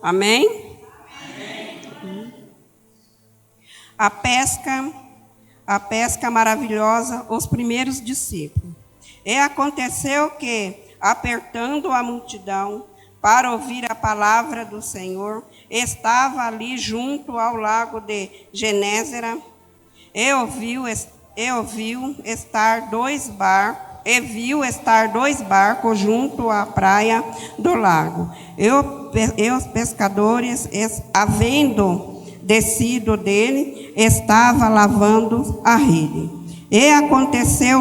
Amém? Amém. A pesca maravilhosa, os primeiros discípulos. E aconteceu que, apertando a multidão para ouvir a palavra do Senhor, estava ali junto ao lago de Genézara, e viu estar dois barcos junto à praia do lago. E os pescadores, havendo descido dele, estava lavando a rede. E aconteceu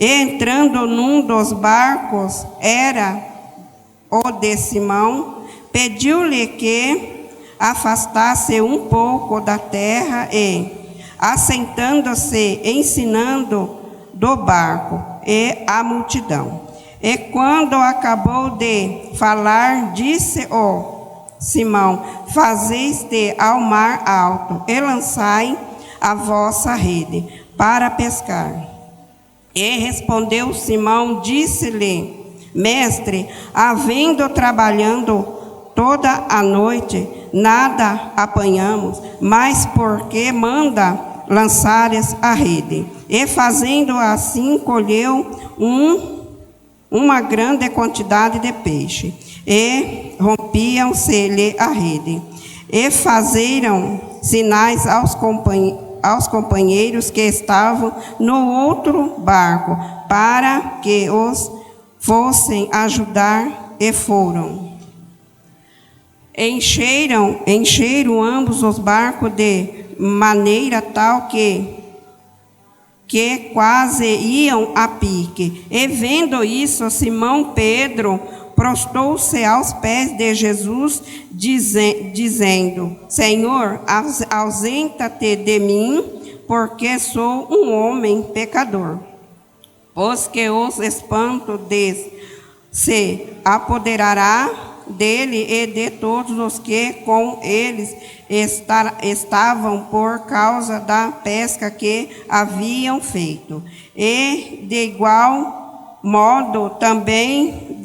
entrando num dos barcos, era o de Simão, pediu-lhe que afastasse um pouco da terra e, assentando-se, ensinando do barco e a multidão. E quando acabou de falar, disse-o Simão: fazei-te ao mar alto e lançai a vossa rede para pescar. E respondeu Simão, disse-lhe: Mestre, havendo trabalhando toda a noite, nada apanhamos, mas porque manda lançares a rede. E fazendo assim, colheu uma grande quantidade de peixe, e rompiam-se-lhe a rede. E fazeram sinais aos companheiros que estavam no outro barco, para que os fossem ajudar, e foram. Encheram ambos os barcos de maneira tal que quase iam a pique. E vendo isso, Simão Pedro prostrou-se aos pés de Jesus, dizendo: Senhor, ausenta-te de mim, porque sou um homem pecador. Pois que os espanto se apoderará dele e de todos os que com eles estavam, por causa da pesca que haviam feito. E de igual modo também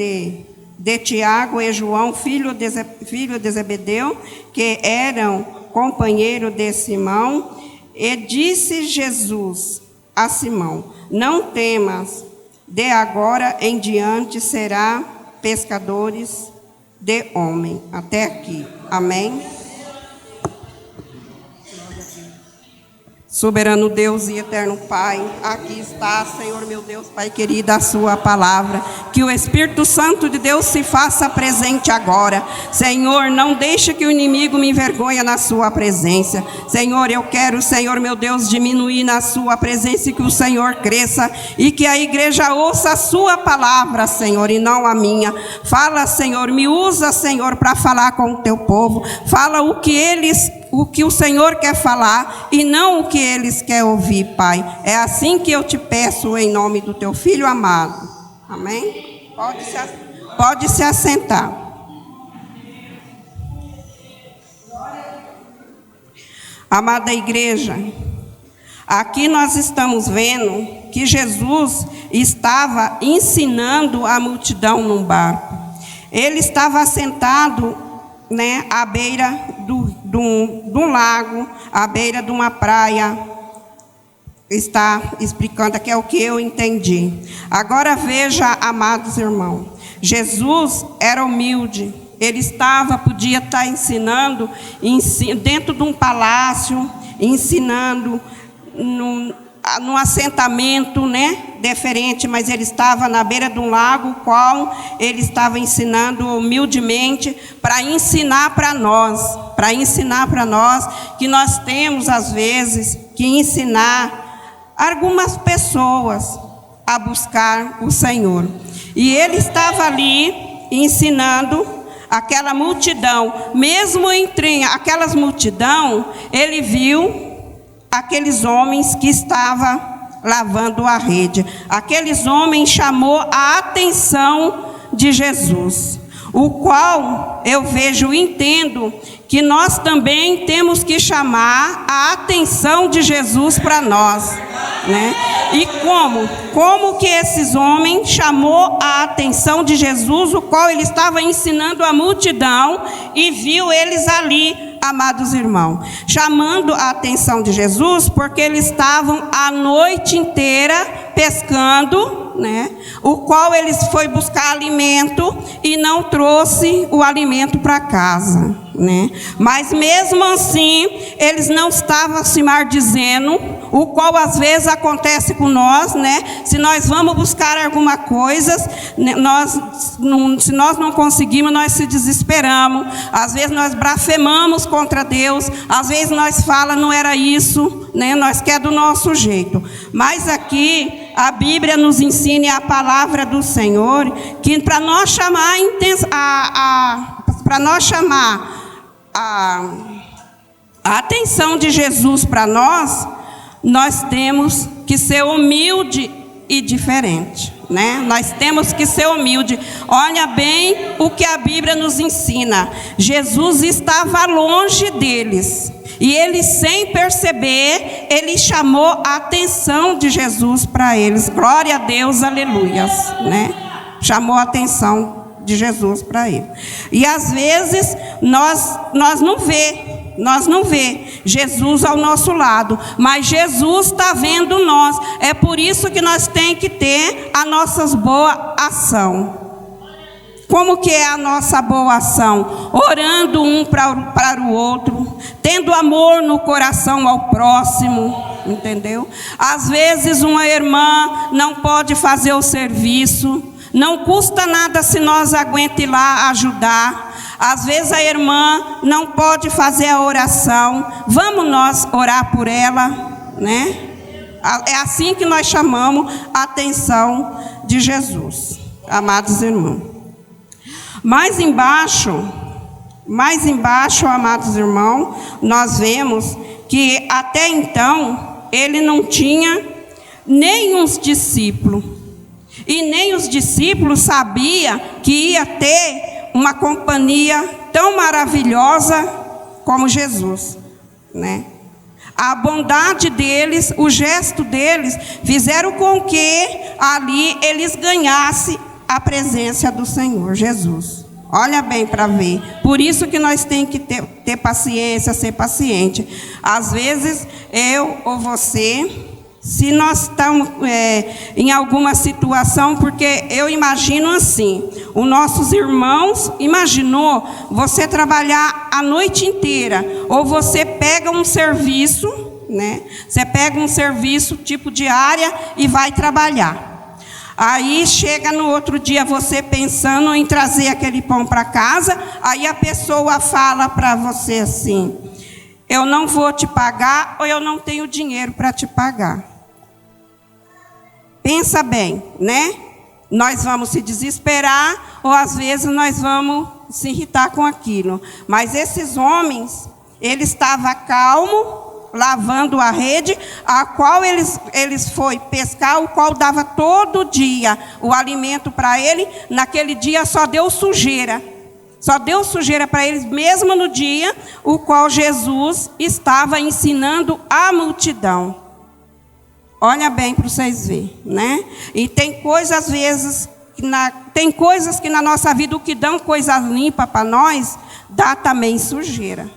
de Tiago e João, filho de Zebedeu, que eram companheiros de Simão. E disse Jesus a Simão: não temas, de agora em diante será pescadores de homem. Até aqui. Amém? Soberano Deus e eterno Pai, aqui está, Senhor meu Deus, Pai querido, a sua palavra. Que o Espírito Santo de Deus se faça presente agora. Senhor, não deixe que o inimigo me envergonhe na sua presença. Senhor, eu quero, Senhor meu Deus, diminuir na sua presença e que o Senhor cresça e que a igreja ouça a sua palavra, Senhor, e não a minha. Fala, Senhor, me usa, Senhor, para falar com o teu povo. Fala o que o Senhor quer falar e não o que eles querem ouvir, Pai. É assim que eu te peço em nome do teu Filho amado. Amém? Pode se assentar. Amada igreja, aqui nós estamos vendo que Jesus estava ensinando a multidão num barco. Ele estava sentado, à beira do lago, à beira de uma praia. Está explicando aqui, é o que eu entendi. Agora veja, amados irmãos, Jesus era humilde. Ele podia estar ensinando dentro de um palácio, ensinando num assentamento, diferente, mas ele estava na beira de um lago, qual ele estava ensinando humildemente para ensinar para nós que nós temos às vezes que ensinar algumas pessoas a buscar o Senhor. E ele estava ali ensinando aquela multidão. Mesmo entre aquelas multidão, ele viu aqueles homens que estavam lavando a rede. Aqueles homens chamou a atenção de Jesus. o qual eu vejo e entendo que nós também temos que chamar a atenção de Jesus para nós, né? E como que esses homens chamou a atenção de Jesus, o qual ele estava ensinando a multidão e viu eles ali, amados irmãos, chamando a atenção de Jesus, porque eles estavam a noite inteira pescando, né? O qual eles foi buscar alimento e não trouxe o alimento para casa, né? Mas mesmo assim, eles não estavam se maldizendo, o qual às vezes acontece com nós, né? Se nós vamos buscar alguma coisa, se nós não conseguimos, nós se desesperamos. Às vezes nós blasfemamos contra Deus, às vezes nós falamos, não era isso, né? Nós quer do nosso jeito. Mas aqui a Bíblia nos ensina, a palavra do Senhor, que para nós chamar a atenção de Jesus para nós temos que ser humilde e diferente, né? Nós temos que ser humilde. Olha bem o que a Bíblia nos ensina. Jesus estava longe deles. E ele, sem perceber, ele chamou a atenção de Jesus para eles. Glória a Deus, aleluias, né? Chamou a atenção de Jesus para ele. E às vezes nós não vê Jesus ao nosso lado, mas Jesus está vendo nós. É por isso que nós temos que ter a nossa boa ação. Como que é a nossa boa ação? Orando um para o outro, tendo amor no coração ao próximo, entendeu? Às vezes uma irmã não pode fazer o serviço, não custa nada se nós aguentamos ir lá ajudar. Às vezes a irmã não pode fazer a oração, vamos nós orar por ela, né? É assim que nós chamamos a atenção de Jesus, amados irmãos. Mais embaixo, amados irmãos, nós vemos que até então ele não tinha nem os discípulos. E nem os discípulos sabiam que ia ter uma companhia tão maravilhosa como Jesus, né? A bondade deles, o gesto deles, fizeram com que ali eles ganhassem a presença do Senhor Jesus. Olha bem para ver. Por isso que nós temos que ter paciência, ser paciente. Às vezes, eu ou você, se nós estamos em alguma situação, porque eu imagino assim, os nossos irmãos, imaginou você trabalhar a noite inteira, ou você pega um serviço, né? Você pega um serviço tipo diária e vai trabalhar. Aí chega no outro dia você pensando em trazer aquele pão para casa, aí a pessoa fala para você assim: eu não vou te pagar, ou eu não tenho dinheiro para te pagar. Pensa bem, né? Nós vamos se desesperar, ou às vezes nós vamos se irritar com aquilo. Mas esses homens, ele estava calmo, lavando a rede, a qual eles foi pescar, o qual dava todo dia o alimento para ele. Naquele dia só deu sujeira. Só deu sujeira para eles, mesmo no dia o qual Jesus estava ensinando a multidão. Olha bem para vocês verem, né? E tem coisas, às vezes, tem coisas que na nossa vida, o que dão coisa limpa para nós, dá também sujeira.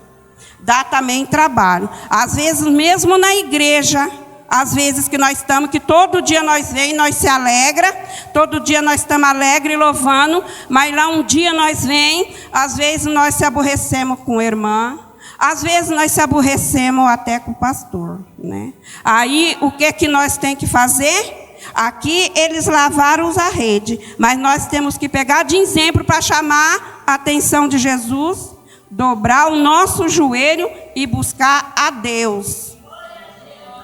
Dá também trabalho. Às vezes, mesmo na igreja, às vezes que nós estamos, que todo dia nós vem, nós se alegra, todo dia nós estamos alegres, louvando, mas lá um dia nós vem, às vezes nós se aborrecemos com a irmã, às vezes nós se aborrecemos até com o pastor, né? Aí, o que nós temos que fazer? Aqui, eles lavaram a rede, mas nós temos que pegar de exemplo para chamar a atenção de Jesus, dobrar o nosso joelho e buscar a Deus.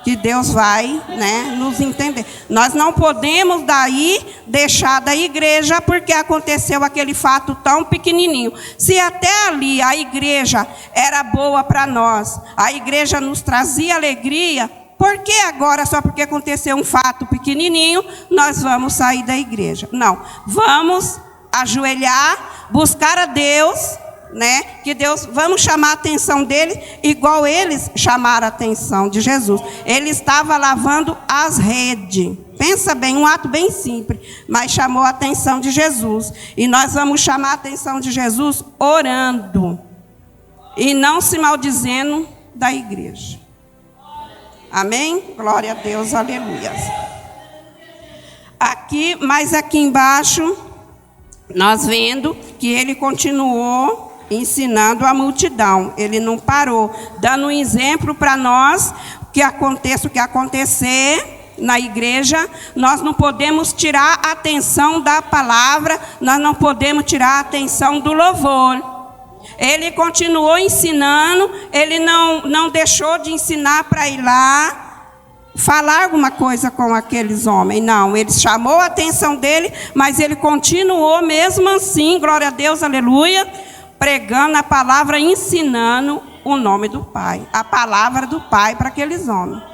Que Deus vai, né, nos entender. Nós não podemos daí deixar da igreja porque aconteceu aquele fato tão pequenininho. Se até ali a igreja era boa para nós, a igreja nos trazia alegria, por que agora, só porque aconteceu um fato pequenininho, nós vamos sair da igreja? Não, vamos ajoelhar, buscar a Deus, né? Que Deus, vamos chamar a atenção dele, igual eles chamaram a atenção de Jesus. Ele estava lavando as redes. Pensa bem, um ato bem simples, mas chamou a atenção de Jesus. E nós vamos chamar a atenção de Jesus orando e não se maldizendo da igreja. Amém? Glória a Deus, aleluia. Aqui, mas aqui embaixo, nós vendo que ele continuou ensinando a multidão. Ele não parou, dando um exemplo para nós, que aconteça o que acontecer na igreja, nós não podemos tirar a atenção da palavra, nós não podemos tirar a atenção do louvor. Ele continuou ensinando, ele não deixou de ensinar para ir lá falar alguma coisa com aqueles homens. Não, ele chamou a atenção dele, mas ele continuou mesmo assim, glória a Deus, aleluia, pregando a palavra, ensinando o nome do Pai, a palavra do Pai para aqueles homens.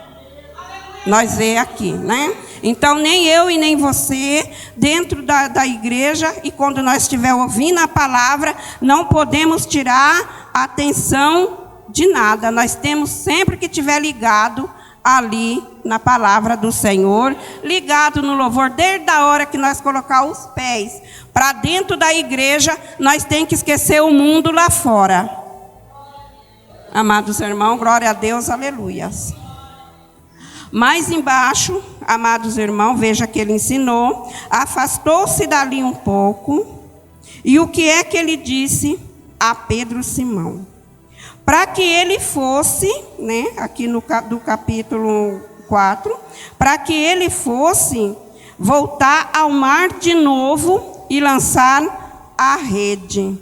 Nós vemos aqui, né? Então, nem eu e nem você, dentro da igreja, e quando nós estivermos ouvindo a palavra, não podemos tirar a atenção de nada. Nós temos sempre que estiver ligado ali na palavra do Senhor, ligado no louvor, desde a hora que nós colocar os pés para dentro da igreja, nós temos que esquecer o mundo lá fora. Amados irmãos, glória a Deus, aleluias. Mais embaixo, amados irmãos, veja que ele ensinou, afastou-se dali um pouco, e o que é que ele disse a Pedro Simão? Para que ele fosse, né, aqui do capítulo 4, para que ele fosse voltar ao mar de novo e lançar a rede.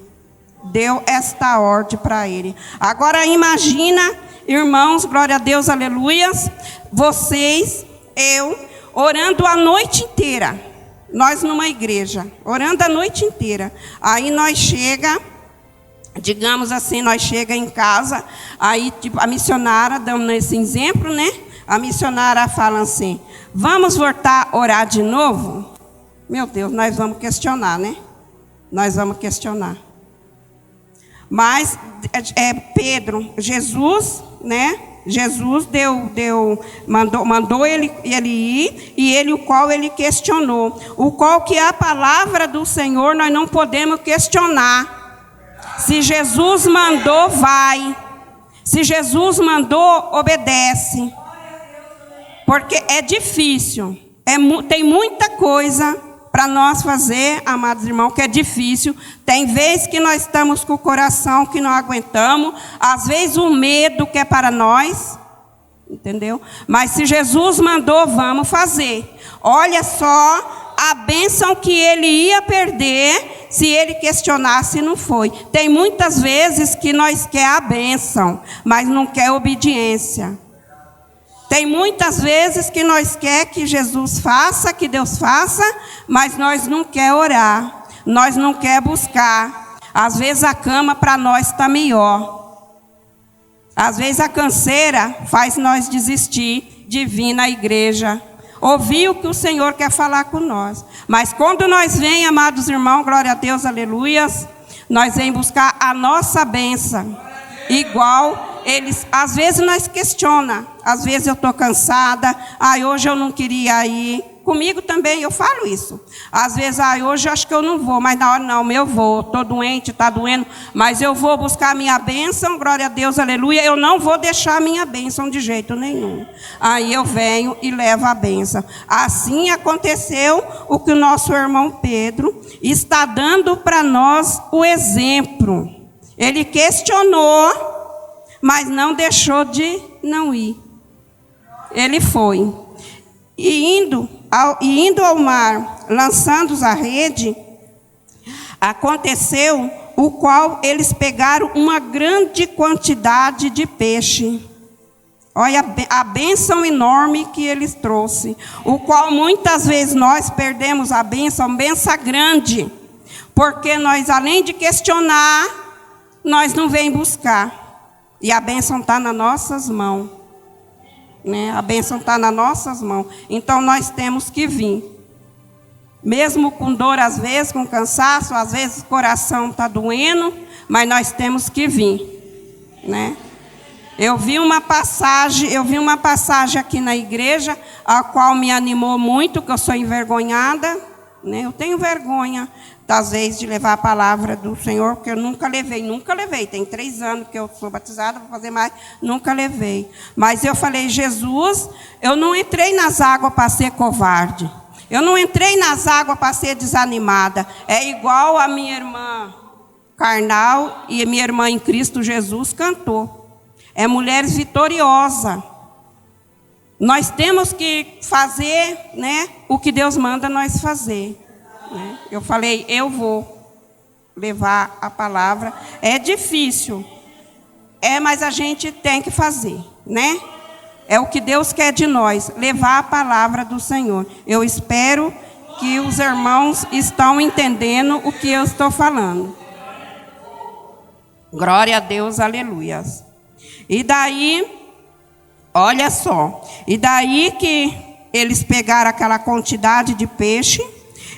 Deu esta ordem para ele. Agora imagina, irmãos, glória a Deus, aleluias, vocês, eu, orando a noite inteira, nós numa igreja, orando a noite inteira, aí nós chega, digamos assim, nós chega em casa, aí tipo, a missionária, dando esse exemplo, né, a missionária fala assim, vamos voltar a orar de novo? Meu Deus, nós vamos questionar, né, nós vamos questionar. Mas Pedro, Jesus, né? Jesus mandou ele ir, e ele o qual ele questionou. O qual que é a palavra do Senhor, nós não podemos questionar. Se Jesus mandou, vai. Se Jesus mandou, obedece. Porque é difícil. Tem muita coisa para nós fazer, amados irmãos, que é difícil. Tem vezes que nós estamos com o coração que não aguentamos, às vezes o medo que é para nós, entendeu? Mas se Jesus mandou, vamos fazer. Olha só a bênção que ele ia perder se ele questionasse e não foi. Tem muitas vezes que nós quer a bênção, mas não quer obediência. Tem muitas vezes que nós quer que Jesus faça, que Deus faça, mas nós não quer orar, nós não quer buscar. Às vezes a cama para nós está melhor. Às vezes a canseira faz nós desistir de vir na igreja, ouvir o que o Senhor quer falar com nós. Mas quando nós vem, amados irmãos, glória a Deus, aleluias, nós vem buscar a nossa bênção. Igual eles, às vezes nós questiona, às vezes eu estou cansada, hoje eu não queria ir. Comigo também eu falo isso. Às vezes, hoje eu acho que eu não vou, mas na hora não, eu vou, estou doente, está doendo, mas eu vou buscar a minha bênção, glória a Deus, aleluia, eu não vou deixar a minha bênção de jeito nenhum. Aí eu venho e levo a bênção. Assim aconteceu o que o nosso irmão Pedro está dando para nós o exemplo. Ele questionou, mas não deixou de não ir. Ele foi. E indo ao mar, lançando a rede, aconteceu o qual eles pegaram uma grande quantidade de peixe. Olha a bênção enorme que eles trouxeram, o qual muitas vezes nós perdemos a bênção grande, porque nós, além de questionar, nós não vem buscar. E a bênção está nas nossas mãos. Né? A bênção está nas nossas mãos. Então nós temos que vir. mesmo com dor às vezes, com cansaço, às vezes o coração está doendo, mas nós temos que vir, né? Eu vi uma passagem aqui na igreja, a qual me animou muito, que eu sou envergonhada, né? Eu tenho vergonha, às vezes, de levar a palavra do Senhor, porque eu nunca levei. Tem 3 anos que eu sou batizada, vou fazer mais, nunca levei. Mas eu falei, Jesus, eu não entrei nas águas para ser covarde. Eu não entrei nas águas para ser desanimada. É igual a minha irmã carnal e minha irmã em Cristo Jesus cantou. É mulheres vitoriosas. Nós temos que fazer, né, o que Deus manda nós fazer. Né? Eu falei, eu vou levar a palavra. É difícil, mas a gente tem que fazer, né? É o que Deus quer de nós, levar a palavra do Senhor. Eu espero que os irmãos estão entendendo o que eu estou falando. Glória a Deus, aleluias. E daí, olha só, e daí que eles pegaram aquela quantidade de peixe,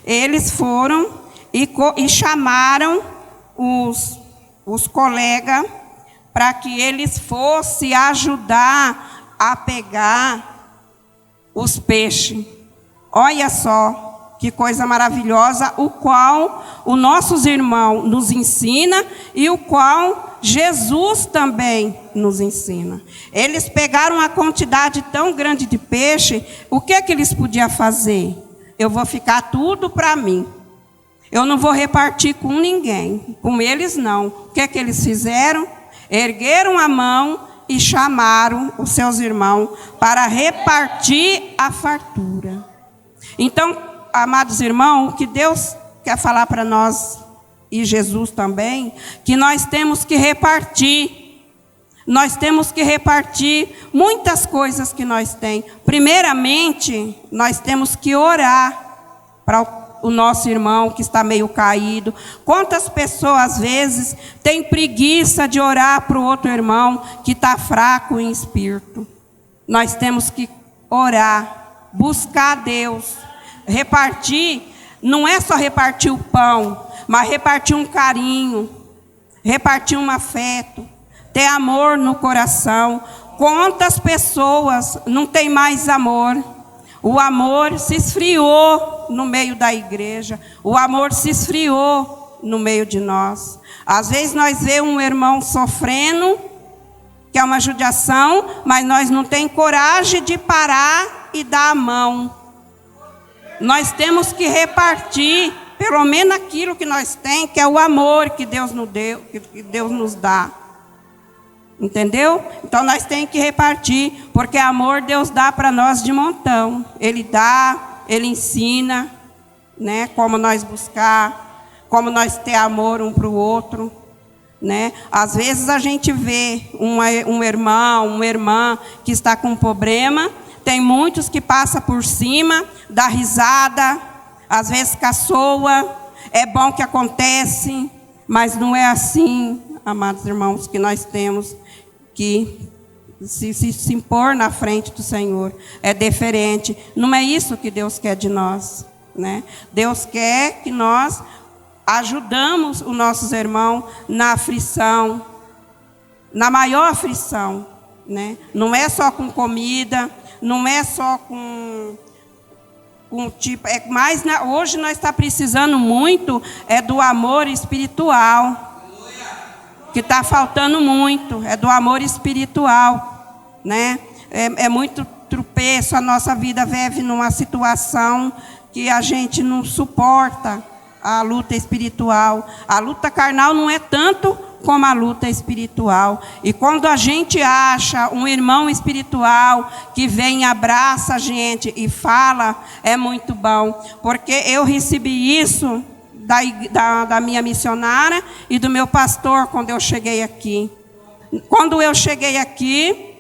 eles foram e chamaram os colegas para que eles fossem ajudar a pegar os peixes. Olha só que coisa maravilhosa, o qual os nossos irmãos nos ensina e o qual Jesus também nos ensina. Eles pegaram uma quantidade tão grande de peixe, o que eles podiam fazer? Eu vou ficar tudo para mim. Eu não vou repartir com ninguém. Com eles não. O que eles fizeram? Ergueram a mão e chamaram os seus irmãos para repartir a fartura. Então, amados irmãos, o que Deus quer falar para nós, e Jesus também, que nós temos que repartir. Nós temos que repartir muitas coisas que nós temos. Primeiramente, nós temos que orar para o nosso irmão que está meio caído. Quantas pessoas, às vezes, têm preguiça de orar para o outro irmão que está fraco em espírito? Nós temos que orar, buscar a Deus. Repartir, não é só repartir o pão, mas repartir um carinho, repartir um afeto, ter amor no coração. Quantas pessoas não têm mais amor? O amor se esfriou no meio da igreja. O amor se esfriou no meio de nós. Às vezes nós vemos um irmão sofrendo, que é uma judiação, mas nós não temos coragem de parar e dar a mão. Nós temos que repartir, pelo menos aquilo que nós temos, que é o amor que Deus nos deu, que Deus nos dá. Entendeu? Então nós temos que repartir, porque amor Deus dá para nós de montão. Ele dá, Ele ensina, né? Como nós buscar, como nós ter amor um para o outro, né? Às vezes a gente vê um irmão, uma irmã que está com um problema, tem muitos que passam por cima, dá risada, às vezes caçoa, é bom que acontece, mas não é assim, amados irmãos, que nós temos que se impor na frente do Senhor. É diferente. Não é isso que Deus quer de nós, né? Deus quer que nós ajudamos os nossos irmãos na aflição, na maior aflição, né? Não é só com comida, não é só com tipo, hoje nós está precisando muito do amor espiritual, que está faltando muito, é do amor espiritual, né? É muito tropeço, a nossa vida vive numa situação que a gente não suporta a luta espiritual. A luta carnal não é tanto como a luta espiritual. E quando a gente acha um irmão espiritual que vem e abraça a gente e fala, é muito bom. Porque eu recebi isso da minha missionária e do meu pastor quando eu cheguei aqui. Quando eu cheguei aqui,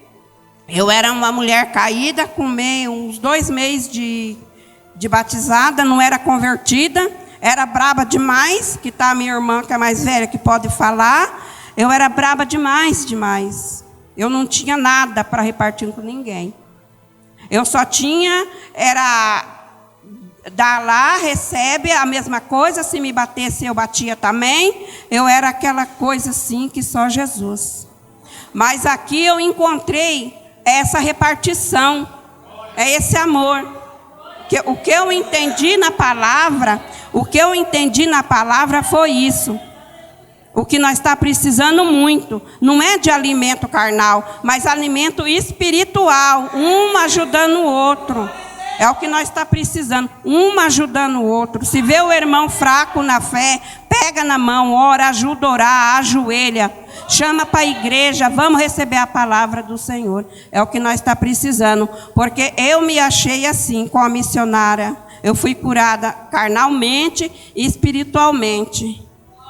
eu era uma mulher caída, com uns 2 meses de batizada, não era convertida. Era braba demais, que está a minha irmã, que é mais velha, que pode falar. Eu era braba demais. Eu não tinha nada para repartir com ninguém. Eu só tinha, dá lá, recebe a mesma coisa, se me batesse eu batia também. Eu era aquela coisa assim que só Jesus. Mas aqui eu encontrei essa repartição, é esse amor. O que eu entendi na palavra, foi isso. O que nós está precisando muito, não é de alimento carnal, mas alimento espiritual, um ajudando o outro. É o que nós está precisando, um ajudando o outro. Se vê o irmão fraco na fé, pega na mão, ora, ajuda a orar, ajoelha, chama para a igreja, vamos receber a palavra do Senhor. É o que nós está precisando, porque eu me achei assim com a missionária. Eu fui curada carnalmente e espiritualmente.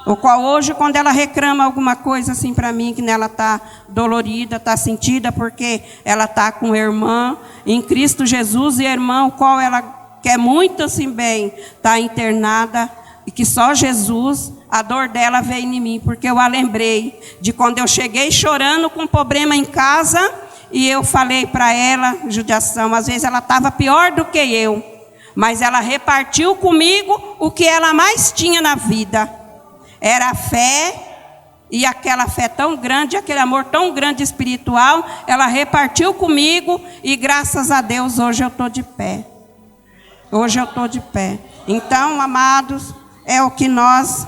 O qual hoje, quando ela reclama alguma coisa assim para mim, que ela está dolorida, está sentida, porque ela está com irmã em Cristo Jesus, e a irmã, o qual ela quer muito assim bem, está internada, e que só Jesus, a dor dela veio em mim, porque eu a lembrei de quando eu cheguei chorando com problema em casa, e eu falei para ela, judiação, às vezes ela estava pior do que eu, mas ela repartiu comigo o que ela mais tinha na vida. Era a fé, e aquela fé tão grande, aquele amor tão grande espiritual, ela repartiu comigo, e graças a Deus hoje eu estou de pé. Hoje eu estou de pé. Então, amados, é o que nós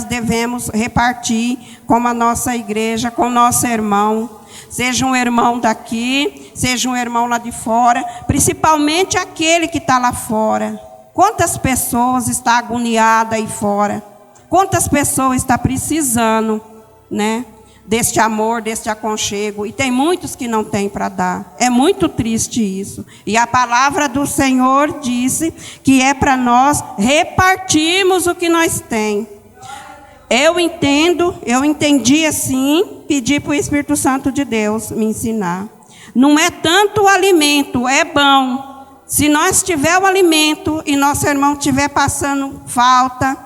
devemos repartir com a nossa igreja, com o nosso irmão. Seja um irmão daqui, seja um irmão lá de fora, principalmente aquele que está lá fora. Quantas pessoas estão agoniadas aí fora? Quantas pessoas estão precisando, né, deste amor, deste aconchego, e tem muitos que não têm para dar. É muito triste isso. E a palavra do Senhor disse que é para nós repartirmos o que nós temos. Eu entendi assim, pedi para o Espírito Santo de Deus me ensinar. Não é tanto o alimento, é bom. Se nós tiver o alimento e nosso irmão estiver passando falta,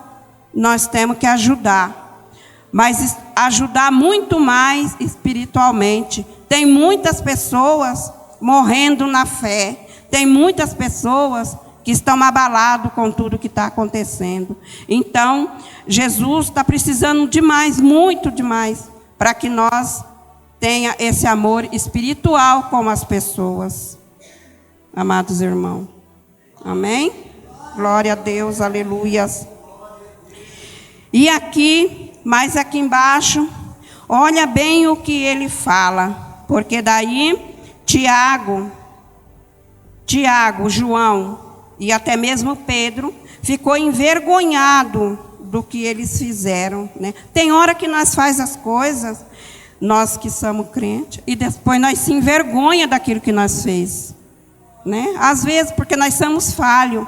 nós temos que ajudar, mas ajudar muito mais espiritualmente. Tem muitas pessoas morrendo na fé, tem muitas pessoas que estão abaladas com tudo que está acontecendo. Então, Jesus está precisando demais, muito demais, para que nós tenha esse amor espiritual com as pessoas. Amados irmãos, amém? Glória a Deus, aleluias. E aqui, mais aqui embaixo, olha bem o que ele fala, porque daí Tiago, João e até mesmo Pedro ficou envergonhado do que eles fizeram, né? Tem hora que nós faz as coisas, nós que somos crentes, e depois nós se envergonha daquilo que nós fez, né? Às vezes porque nós somos falhos,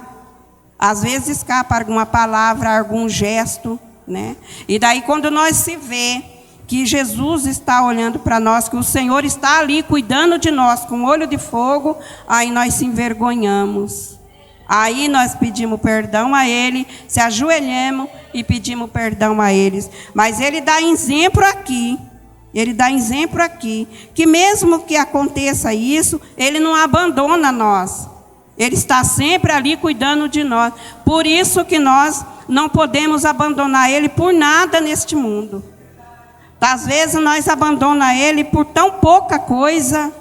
às vezes escapa alguma palavra, algum gesto, né? E daí quando nós se vê que Jesus está olhando para nós, que o Senhor está ali cuidando de nós com olho de fogo, aí nós se envergonhamos. Aí nós pedimos perdão a Ele, se ajoelhamos e pedimos perdão a eles. Mas Ele dá exemplo aqui, que mesmo que aconteça isso, Ele não abandona nós. Ele está sempre ali cuidando de nós. Por isso que nós não podemos abandonar Ele por nada neste mundo. Às vezes nós abandonamos Ele por tão pouca coisa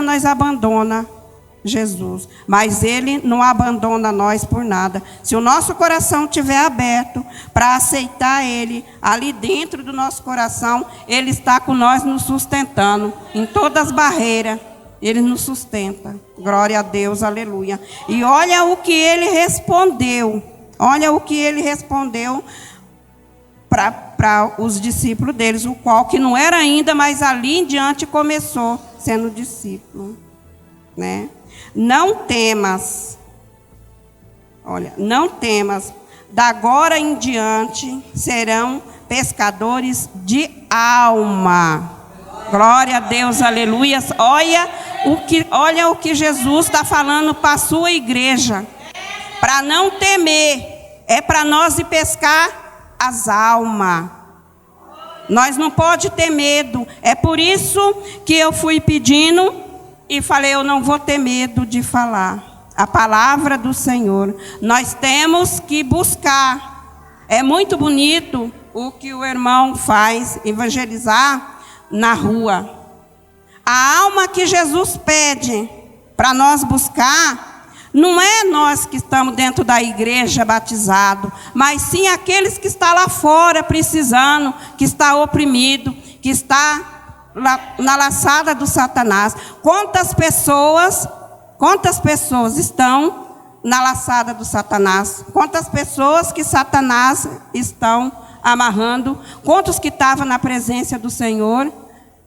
nós abandonamos Jesus. Mas Ele não abandona nós por nada. Se o nosso coração estiver aberto para aceitar Ele, ali dentro do nosso coração, Ele está com nós nos sustentando. Em todas as barreiras, Ele nos sustenta. Glória a Deus, aleluia. E olha o que Ele respondeu. Para os discípulos deles, o qual que não era ainda, mas ali em diante começou sendo discípulo, né? Não temas, da agora em diante serão pescadores de alma. Glória a Deus, aleluia. Olha o que Jesus está falando para a sua igreja, para não temer, é para nós ir pescar as almas. Nós não pode ter medo. É por isso que eu fui pedindo e falei, eu não vou ter medo de falar. a palavra do Senhor. Nós temos que buscar. É muito bonito o que o irmão faz, evangelizar na rua. A alma que Jesus pede para nós buscar, não é nós que estamos dentro da igreja batizados, mas sim aqueles que estão lá fora precisando, que está oprimido, que está na laçada do Satanás. Quantas pessoas estão na laçada do Satanás? Quantas pessoas que Satanás estão amarrando? Quantos que estavam na presença do Senhor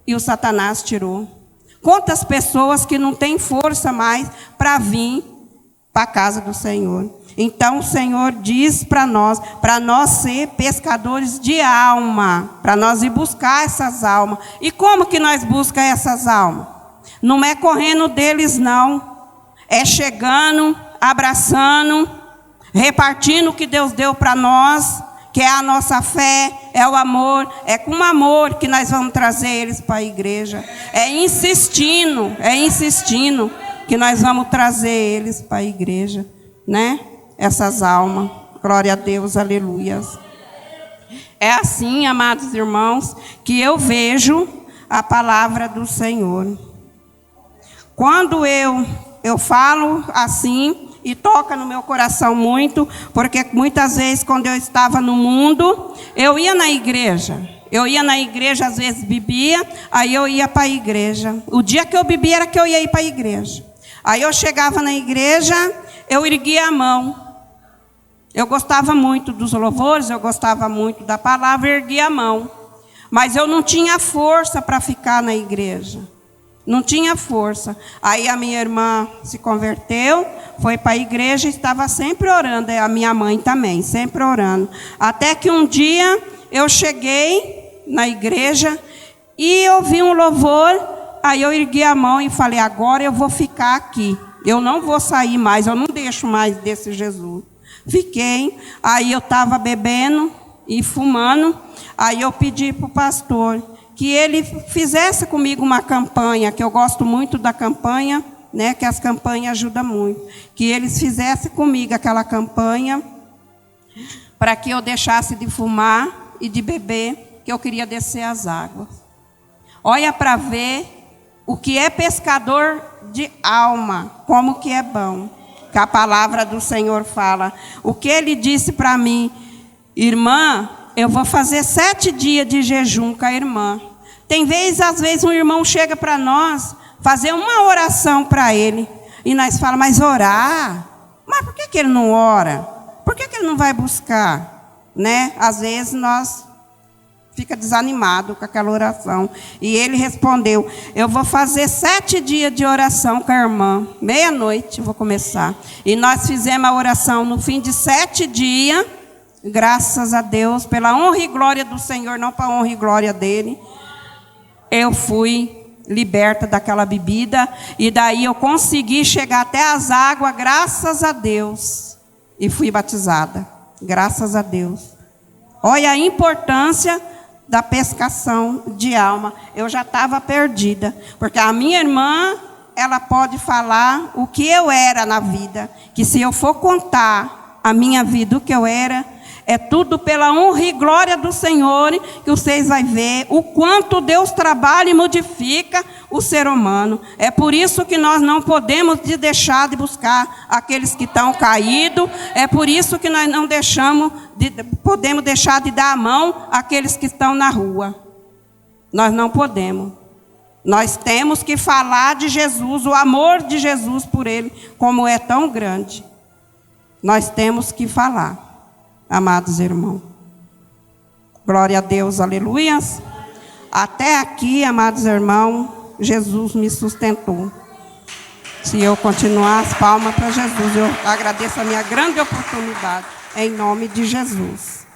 e o Satanás tirou? Quantas pessoas que não têm força mais para vir para a casa do Senhor? Então o Senhor diz para nós ser pescadores de alma, para nós ir buscar essas almas. E como que nós buscamos essas almas? Não é correndo deles, não. É chegando, abraçando, repartindo o que Deus deu para nós, que é a nossa fé, é o amor. É com amor que nós vamos trazer eles para a igreja. É insistindo que nós vamos trazer eles para a igreja, né? Essas almas. Glória a Deus, aleluia. É assim, amados irmãos, que eu vejo a palavra do Senhor. Quando eu falo assim, e toca no meu coração muito, porque muitas vezes quando eu estava no mundo, eu ia na igreja. Eu ia na igreja, às vezes bebia, aí eu ia para a igreja. O dia que eu bebia era que eu ia ir para a igreja. Aí eu chegava na igreja, eu erguia a mão. Eu gostava muito dos louvores, eu gostava muito da palavra, erguia a mão. Mas eu não tinha força para ficar na igreja. Não tinha força. Aí a minha irmã se converteu, foi para a igreja e estava sempre orando. A minha mãe também, sempre orando. Até que um dia eu cheguei na igreja e ouvi um louvor. Aí eu ergui a mão e falei, agora eu vou ficar aqui. Eu não vou sair mais, eu não deixo mais desse Jesus. Fiquei, aí eu estava bebendo e fumando. Aí eu pedi para o pastor que ele fizesse comigo uma campanha, que eu gosto muito da campanha, né, que as campanhas ajudam muito. Que eles fizessem comigo aquela campanha, para que eu deixasse de fumar e de beber, que eu queria descer as águas. Olha para ver o que é pescador de alma, como que é bom, que a palavra do Senhor fala. O que ele disse para mim, irmã, eu vou fazer 7 dias de jejum com a irmã. Tem vezes, às vezes, um irmão chega para nós, fazer uma oração para ele. E nós falamos, mas orar? Mas por que ele não ora? Por que ele não vai buscar? Né? Às vezes nós fica desanimado com aquela oração. E ele respondeu, eu vou fazer 7 dias de oração com a irmã. Meia-noite eu vou começar. E nós fizemos a oração no fim de 7 dias. Graças a Deus, pela honra e glória do Senhor, não para a honra e glória dele. Eu fui liberta daquela bebida. E daí eu consegui chegar até as águas, graças a Deus. E fui batizada. Graças a Deus. Olha a importância da pescação de alma. Eu já estava perdida. Porque a minha irmã, ela pode falar o que eu era na vida. Que se eu for contar a minha vida, o que eu era, é tudo pela honra e glória do Senhor, que vocês vão ver o quanto Deus trabalha e modifica o ser humano. É por isso que nós não podemos deixar de buscar aqueles que estão caídos. É por isso que nós não podemos deixar de dar a mão àqueles que estão na rua. Nós não podemos. Nós temos que falar de Jesus, o amor de Jesus por ele, como é tão grande. Nós temos que falar. Amados irmãos, glória a Deus, aleluias. Até aqui, amados irmãos, Jesus me sustentou. Se eu continuar, as palmas para Jesus. Eu agradeço a minha grande oportunidade, em nome de Jesus.